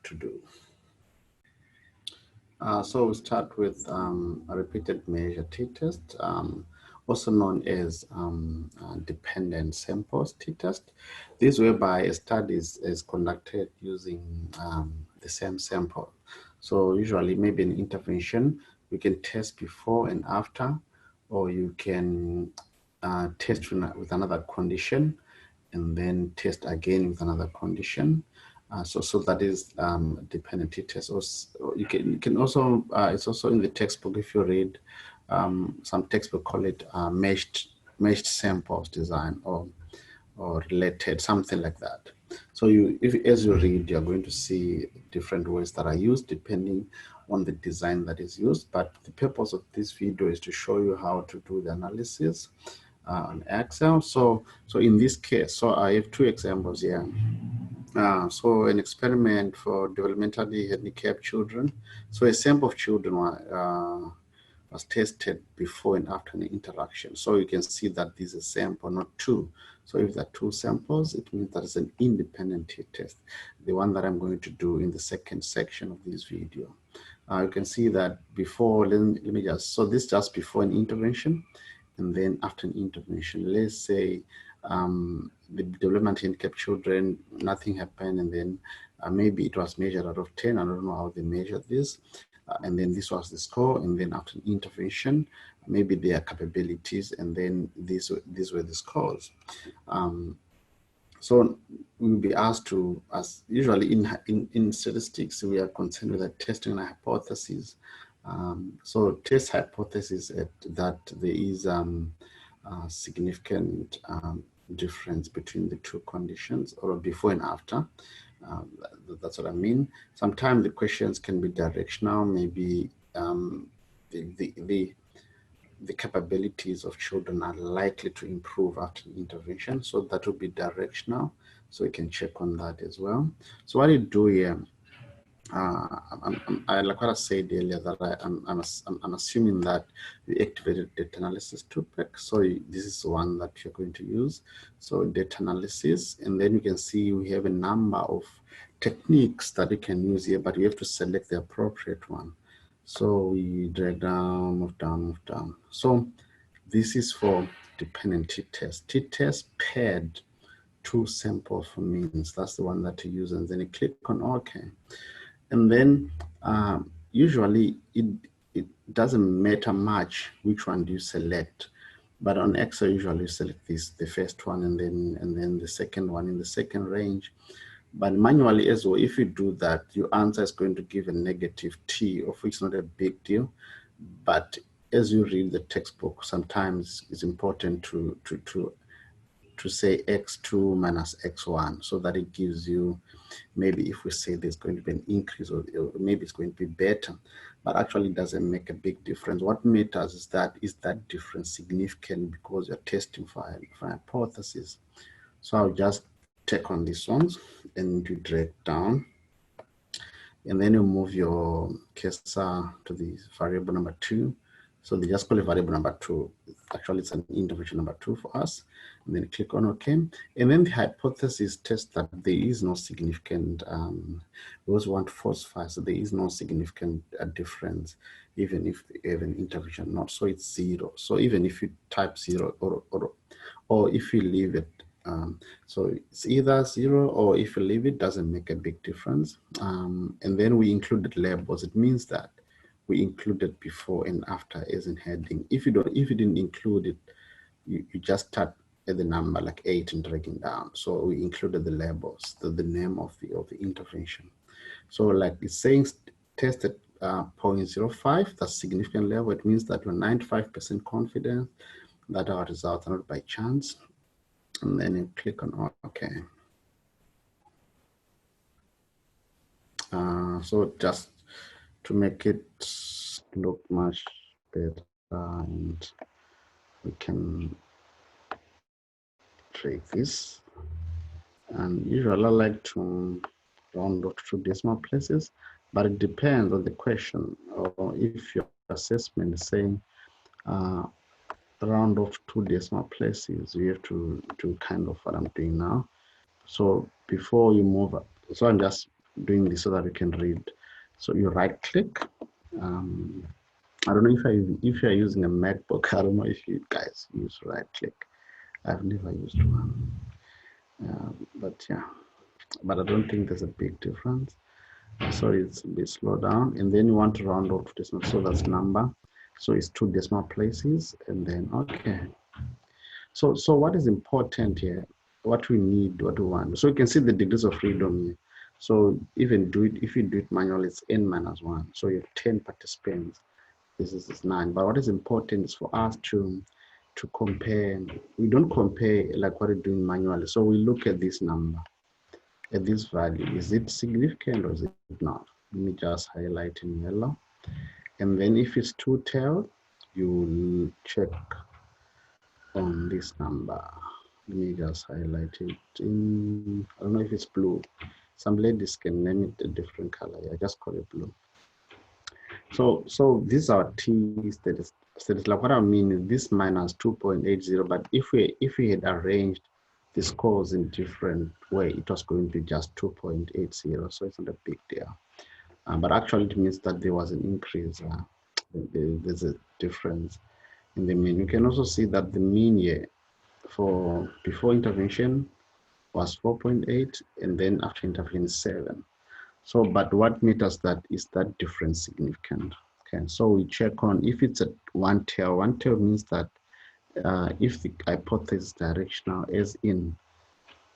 to do. So we start with a repeated measure t-test, also known as dependent samples t-test. This whereby a study is conducted using the same sample. So usually maybe an intervention, you can test before and after, or you can test with another condition and then test again with another condition. So that is dependent t-test. You can also, it's also in the textbook. If you read some textbook, call it meshed samples design or related, something like that. So as you read, you're going to see different ways that are used depending on the design that is used. But the purpose of this video is to show you how to do the analysis on Excel. So in this case, so I have two examples here. So an experiment for developmentally handicapped children. So a sample of children was tested before and after an interaction. So you can see that this is a sample, not two. So if there are two samples, it means that it's an independent t-test, the one that I'm going to do in the second section of this video. You can see that before, let me just, so this just before an intervention, and then after an intervention. Let's say the development handicapped children, nothing happened, and then maybe it was measured out of 10. I don't know how they measured this. And then this was the score, and then after an intervention, maybe their capabilities, and then these were the scores. So we'll be asked to, as usually in statistics, we are concerned with testing a hypothesis. So test hypothesis that there is a significant difference between the two conditions, or before and after. That's what I mean. Sometimes the questions can be directional. Maybe the capabilities of children are likely to improve after intervention. So that will be directional. So you can check on that as well. So what you do here, like what I said earlier, that I'm assuming that you activated data analysis toolpack. So this is one that you're going to use. So data analysis, and then you can see we have a number of techniques that you can use here, but you have to select the appropriate one. So we drag down, move down, move down. So this is for dependent t-test. T-test paired two samples for means. That's the one that you use, and then you click on OK. And then usually it doesn't matter much which one do you select, but on Excel usually you select the first one and then the second one in the second range. But manually as well, if you do that, your answer is going to give a negative T, of which is not a big deal. But as you read the textbook, sometimes it's important to say x2 minus x1, so that it gives you, maybe if we say there's going to be an increase, or maybe it's going to be better, but actually it doesn't make a big difference. What matters is that difference significant because you're testing for a hypothesis. So I'll just take on these ones and you drag down, and then you move your cursor to the variable number 2. So they just call it variable number 2. Actually, it's an intervention number 2 for us. And then click on OK. And then the hypothesis test that there is no significant, we also want to falsify, so there is no significant difference, even if you have an intervention not. So it's 0. So even if you type 0 or if you leave it, so it's either 0 or if you leave it, doesn't make a big difference. And then we included labels. It means that we included before and after as in heading. If you didn't include it, you just start at the number like 8 and dragging down. So we included the labels, the name of the intervention. So like it's saying tested 0.05, that's significant level. It means that we're 95% confident that our results are not by chance. And then you click on OK. So just to make it look much better, and we can take this. And usually I like to round to decimal places, but it depends on the question. Or if your assessment is saying round off 2 decimal places, you have to do kind of what I'm doing now. So before you move up, so I'm just doing this so that we can read. So you right click. I don't know if you're using a MacBook. I don't know if you guys use right click. I've never used one, but yeah. But I don't think there's a big difference. So it's a bit slow down, and then you want to round off decimal. So that's number. So it's 2 decimal places, and then okay. So what is important here? What we need, what we want. So you can see the degrees of freedom here. So even do it if you do it manually, it's n-1. So you have 10 participants. This is 9. But what is important is for us to compare. We don't compare like what we're doing manually. So we look at this number, at this value. Is it significant or is it not? Let me just highlight in yellow. And then if it's two-tailed, you will check on this number. Let me just highlight it in, I don't know if it's blue. Some ladies can name it a different color. I just call it blue. So these are T status. Like what I mean is this minus 2.80, but if we had arranged the scores in different way, it was going to be just 2.80. So it's not a big deal. But actually it means that there was an increase. There's a difference in the mean. You can also see that the mean here for before intervention was 4.8, and then after intervention 7. So, but what matters that is that difference significant? Okay, so we check on if it's a one tail. One tail means that if the hypothesis directional, as in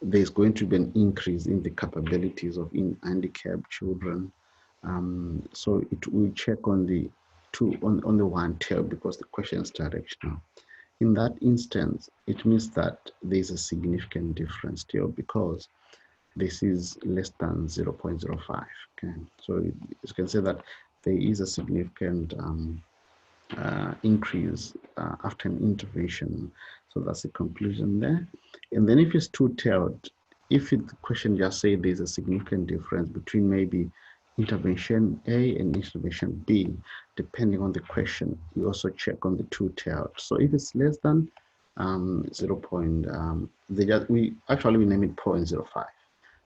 there's going to be an increase in the capabilities of handicapped children. So it will check on the on the one tail because the question is directional. In that instance, it means that there's a significant difference still because this is less than 0.05. Okay, so you can say that there is a significant increase after an intervention. So that's the conclusion there. And then if it's two-tailed, if the question just say there's a significant difference between maybe intervention A and intervention B, depending on the question, you also check on the two-tailed. So if it's less than 0. We name it 0.05,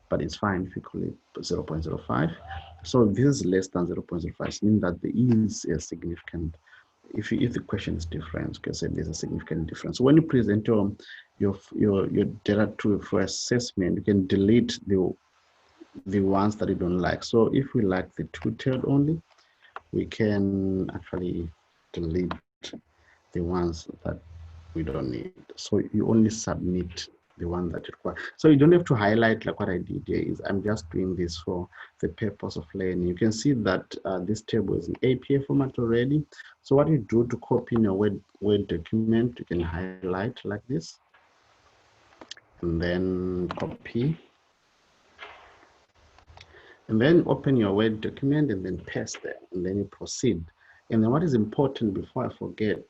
but it's fine if you call it 0.05. So this is less than 0.05, it means that there is a significant. If the question is different, you can say there's a significant difference. So when you present your data for assessment, you can delete the ones that you don't like. So if we like the two-tailed only, we can actually delete the ones that we don't need. So you only submit the one that you require. So you don't have to highlight like what I did here. Is I'm just doing this for the purpose of learning. You can see that this table is in APA format already. So what you do to copy in your Word document, you can highlight like this, and then copy, and then open your Word document and then paste there, and then you proceed. And then what is important before I forget,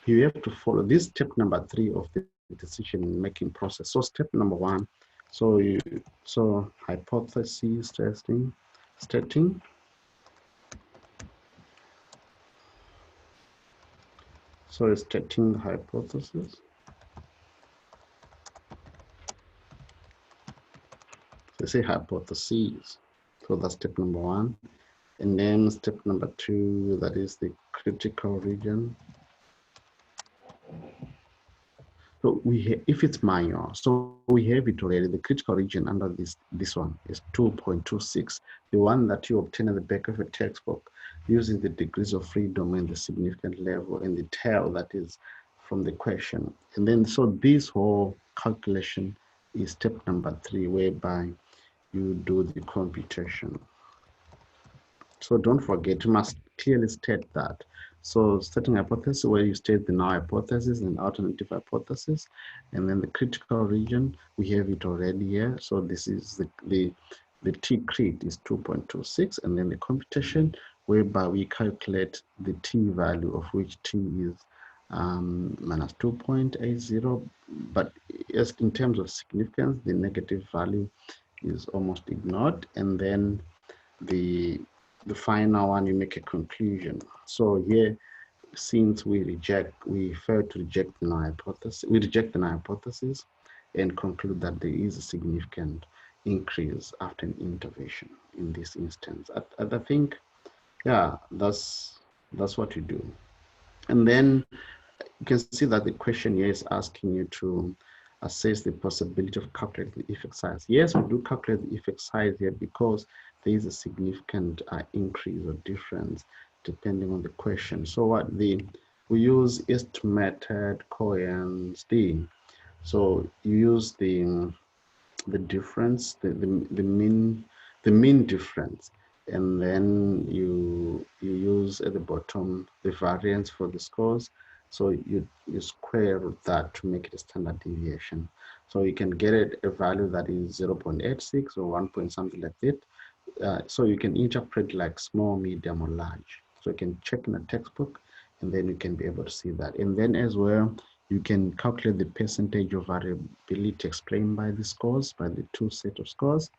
you have to follow this step number 3 of the decision-making process. So step number 1, so hypothesis testing, stating. So it's stating the hypothesis. So say hypotheses. So that's step number 1. And then step number 2, that is the critical region. So if it's minor, so we have it already. The critical region under this one is 2.26, the one that you obtain at the back of a textbook using the degrees of freedom and the significant level and the tail that is from the question. And then so this whole calculation is step number 3, whereby you do the computation. So don't forget, you must clearly state that. So stating hypothesis, where you state the null hypothesis and alternative hypothesis, and then the critical region, we have it already here. So this is the t-crit is 2.26, and then the computation, whereby we calculate the t value of which t is minus 2.80, but as in terms of significance, the negative value is almost ignored, and then the final one, you make a conclusion. So here, since we fail to reject the null hypothesis, we reject the null hypothesis and conclude that there is a significant increase after an intervention in this instance. I think, yeah, that's what you do. And then you can see that the question here is asking you to assess the possibility of calculating the effect size. Yes, we do calculate the effect size here because there is a significant increase or difference depending on the question. So we use estimated covariance D. So you use the difference, the mean difference, and then you use at the bottom the variance for the scores. So you square that to make it a standard deviation. So you can get a value that is 0.86 or 1 point something like that. So you can interpret like small, medium, or large. So you can check in a textbook, and then you can be able to see that. And then as well, you can calculate the percentage of variability explained by the scores, by the two set of scores.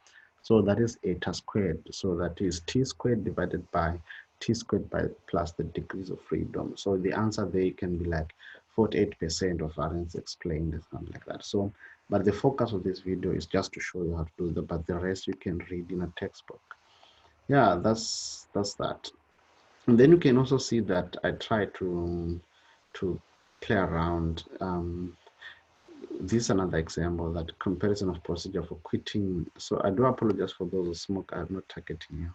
So that is eta squared. So that is t squared divided by t squared by plus the degrees of freedom. So the answer there can be like 48% of variance explained, something like that. So, but the focus of this video is just to show you how to do that, but the rest you can read in a textbook. Yeah, that's that. And then you can also see that I try to play around. This is another example, that comparison of procedure for quitting. So I do apologize for those who smoke. I'm not targeting you.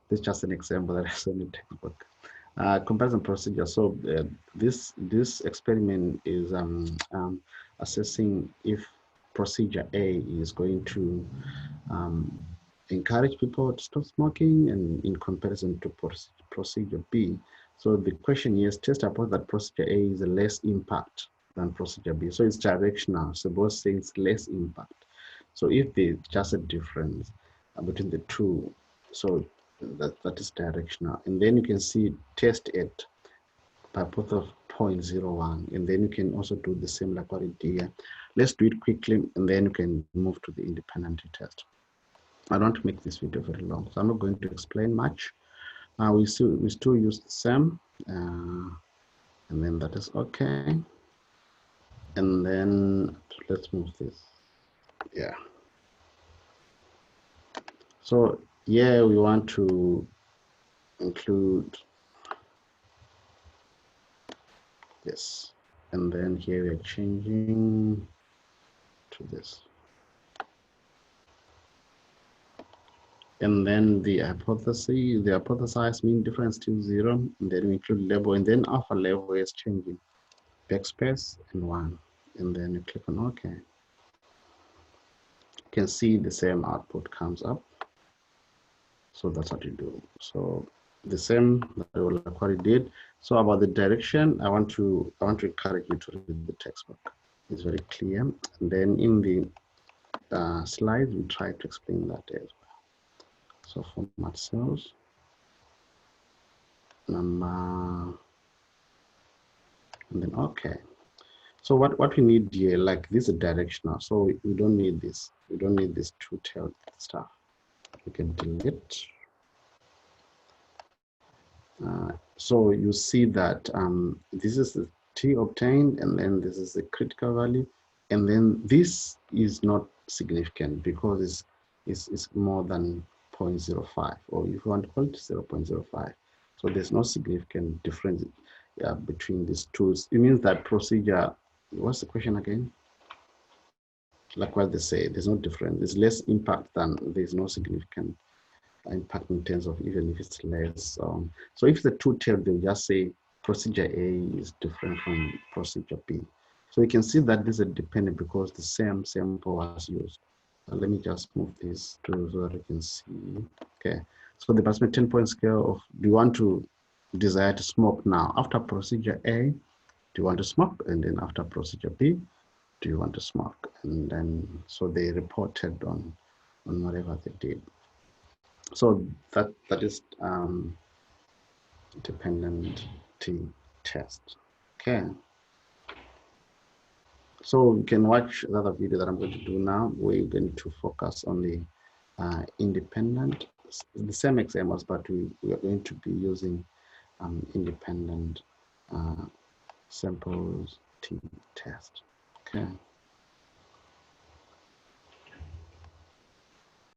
This is just an example that I saw in the textbook. Comparison procedure. So this experiment is assessing if procedure A is going to encourage people to stop smoking, and in comparison to procedure B. So the question is, test upon that procedure A is a less impact than procedure B. So it's directional. So both say it's less impact. So if there's just a difference between the two, so that is directional. And then you can see test it by both of 0.01, and then you can also do the same like what we did here. Let's do it quickly, and then you can move to the independent test. I don't make this video very long, so I'm not going to explain much. We still use the same, and then that is okay. And then let's move this. Yeah. So yeah, we want to include this, and then here we're changing to this. And then the hypothesized mean difference to 0, and then we include label, and then alpha level is changing backspace and 1, and then you click on OK. You can see the same output comes up. So that's what you do. So the same like what it did. So about the direction, I want to encourage you to read the textbook. It's very clear. And then in the slides, we try to explain that as well. So format cells, number, and then okay. So what we need here, like this is directional. So we don't need this. We don't need this two-tailed stuff. We can delete. So you see that this is the T obtained, and then this is the critical value, and then this is not significant because it's more than 0.05, or if you want to call it 0.05. So there's no significant difference between these two. It means that procedure, what's the question again? Like what they say, there's no difference. There's less impact than there's no significant impact in terms of even if it's less. So if the two-tailed, they'll just say procedure A is different from procedure B. So you can see that this is dependent because the same sample was used. Let me just move this to so that you can see. Okay, so the Basman 10-point scale of, do you want to desire to smoke now? After procedure A, do you want to smoke? And then after procedure B, do you want to smoke? And then, so they reported on whatever they did. So that is dependency test. Okay. So you can watch the other video that I'm going to do now. We're going to focus on the independent, the same examples, but we are going to be using independent samples t test. Okay.